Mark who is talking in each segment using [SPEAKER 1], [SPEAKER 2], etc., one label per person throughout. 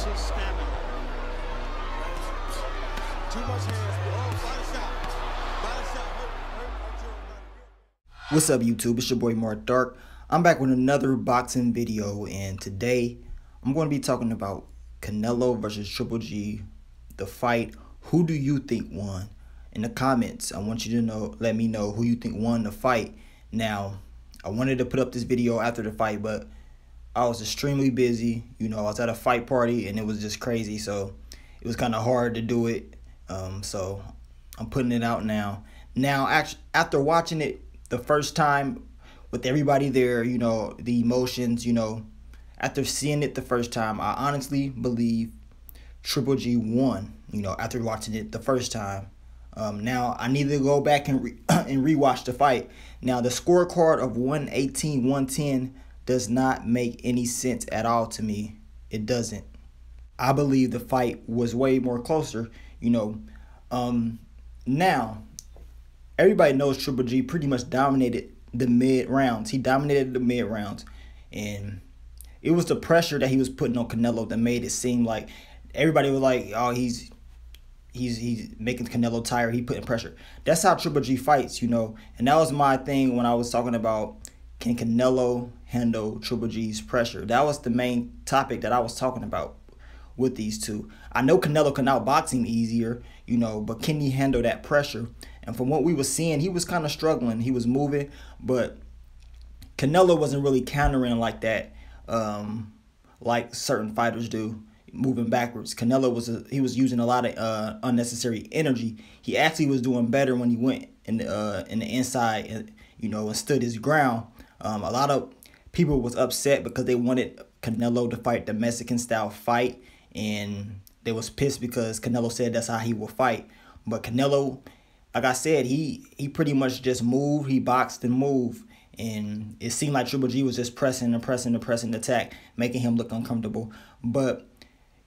[SPEAKER 1] his stamina. Too much hands. Oh, body shot. Body shot.
[SPEAKER 2] What's up, YouTube? It's your boy Mark Dark. I'm back with another boxing video, and today I'm going to be talking about Canelo versus Triple G, the fight. Who do you think won? In the comments, I want you to let me know who you think won the fight. Now, I wanted to put up this video after the fight, but I was extremely busy. I was at a fight party and it was just crazy, so it was kind of hard to do it. So I'm putting it out now. Now, actually, after watching it the first time with everybody there, the emotions, after seeing it the first time, I honestly believe Triple G won, after watching it the first time. Now, I need to go back and rewatch the fight. Now, the scorecard of 118-110 does not make any sense at all to me. It doesn't. I believe the fight was way more closer, Now, everybody knows Triple G pretty much dominated the mid-rounds. He dominated the mid-rounds. And it was the pressure that he was putting on Canelo that made it seem like everybody was like, oh, he's making Canelo tired. He putting pressure. That's how Triple G fights, And that was my thing when I was talking about, can Canelo handle Triple G's pressure? That was the main topic that I was talking about with these two. I know Canelo can outbox him easier, but can he handle that pressure? And from what we were seeing, he was kind of struggling. He was moving, but Canelo wasn't really countering like that, like certain fighters do, moving backwards. Canelo was using a lot of unnecessary energy. He actually was doing better when he went in the inside, and stood his ground. A lot of people was upset because they wanted Canelo to fight the Mexican style fight, and they was pissed because Canelo said that's how he will fight. But Canelo, like I said, he pretty much just moved. He boxed and moved, and it seemed like Triple G was just pressing and pressing and pressing the attack, making him look uncomfortable. But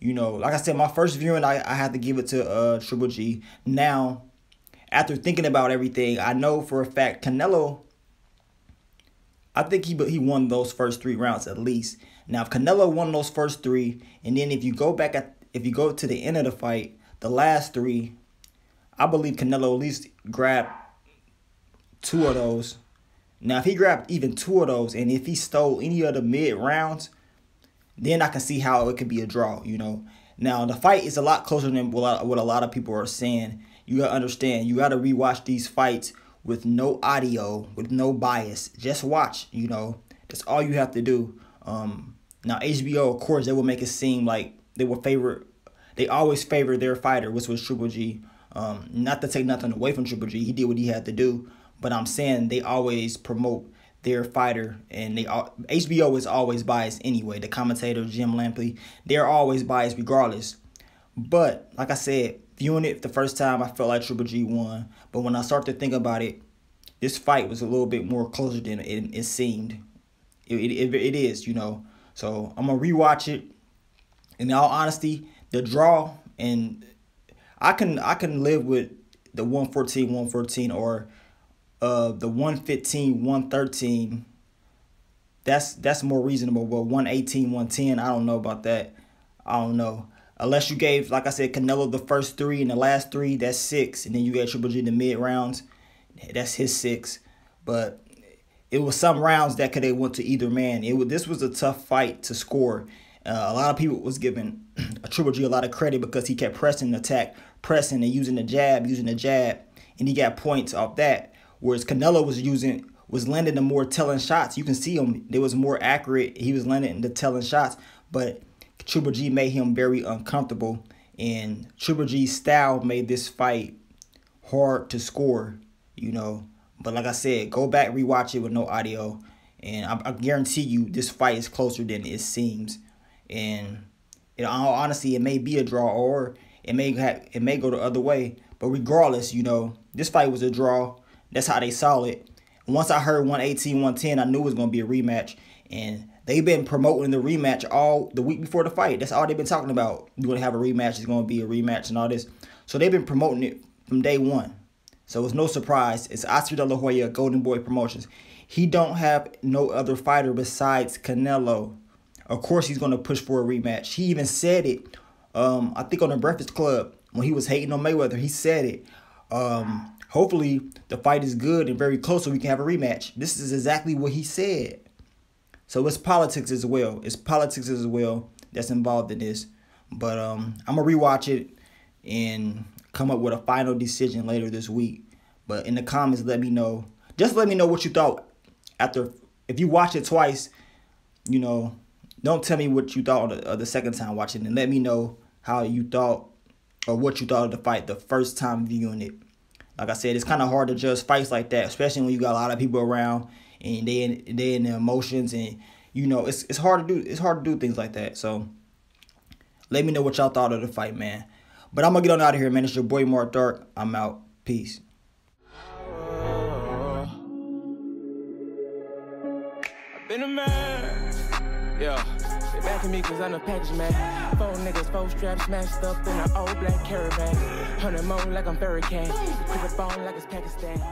[SPEAKER 2] like I said, my first viewing, I had to give it to Triple G. Now, after thinking about everything, I know for a fact Canelo, I think he won those first 3 rounds at least. Now, if Canelo won those first 3, and then if you go to the end of the fight, the last 3, I believe Canelo at least grabbed 2 of those. Now, if he grabbed even 2 of those, and if he stole any of the mid rounds, then I can see how it could be a draw. Now, the fight is a lot closer than what a lot of people are saying. You gotta understand. You gotta rewatch these fights with no audio, with no bias. Just watch, That's all you have to do. Now, HBO, of course, they will make it seem like they always favor their fighter, which was Triple G. Not to take nothing away from Triple G. He did what he had to do. But I'm saying they always promote their fighter, and HBO is always biased anyway. The commentator, Jim Lampley, they're always biased regardless. But, like I said, viewing it the first time, I felt like Triple G won. But when I start to think about it, this fight was a little bit more closer than it seemed. It is, So I'm going to rewatch it. In all honesty, the draw, and I can live with the 114-114 or the 115-113. That's more reasonable. But 118-110, I don't know about that. I don't know. Unless you gave, like I said, Canelo the first 3 and the last 3, that's 6. And then you gave Triple G the mid rounds, that's his 6. But it was some rounds that could have went to either man. This was a tough fight to score. A lot of people was giving Triple G a lot of credit because he kept pressing the attack, pressing and using the jab, and he got points off that. Whereas Canelo was landing the more telling shots. You can see him; they was more accurate. He was landing the telling shots, but Triple G made him very uncomfortable, and Triple G's style made this fight hard to score. But like I said, go back, rewatch it with no audio, and I guarantee you this fight is closer than it seems. And in all honesty, it may be a draw, or it may go the other way. But regardless, this fight was a draw. That's how they saw it. Once I heard 118-110, I knew it was going to be a rematch. And they've been promoting the rematch all the week before the fight. That's all they've been talking about. You're going to have a rematch. It's going to be a rematch and all this. So they've been promoting it from day one. So it's no surprise. It's Oscar De La Hoya, Golden Boy Promotions. He don't have no other fighter besides Canelo. Of course, he's going to push for a rematch. He even said it, I think on the Breakfast Club, when he was hating on Mayweather. He said it. Hopefully, the fight is good and very close so we can have a rematch. This is exactly what he said. So it's politics as well. It's politics as well that's involved in this. But I'm going to rewatch it and come up with a final decision later this week. But in the comments, let me know. Just let me know what you thought after. If you watch it twice, you know, don't tell me what you thought of the second time watching it. And let me know how you thought or what you thought of the fight the first time viewing it. Like I said, it's kind of hard to judge fights like that, especially when you got a lot of people around and they in their emotions, and you know it's hard to do. It's hard to do things like that. So let me know what y'all thought of the fight, man. But I'm gonna get on out of here, man. It's your boy Mark Dark. I'm out. Peace.
[SPEAKER 3] I've been a man. Yeah. They backing me cause I'm a package man. 4 niggas, 4 straps smashed up in an old black caravan. 100 more like I'm Hurricane. Put a bone like it's Pakistan.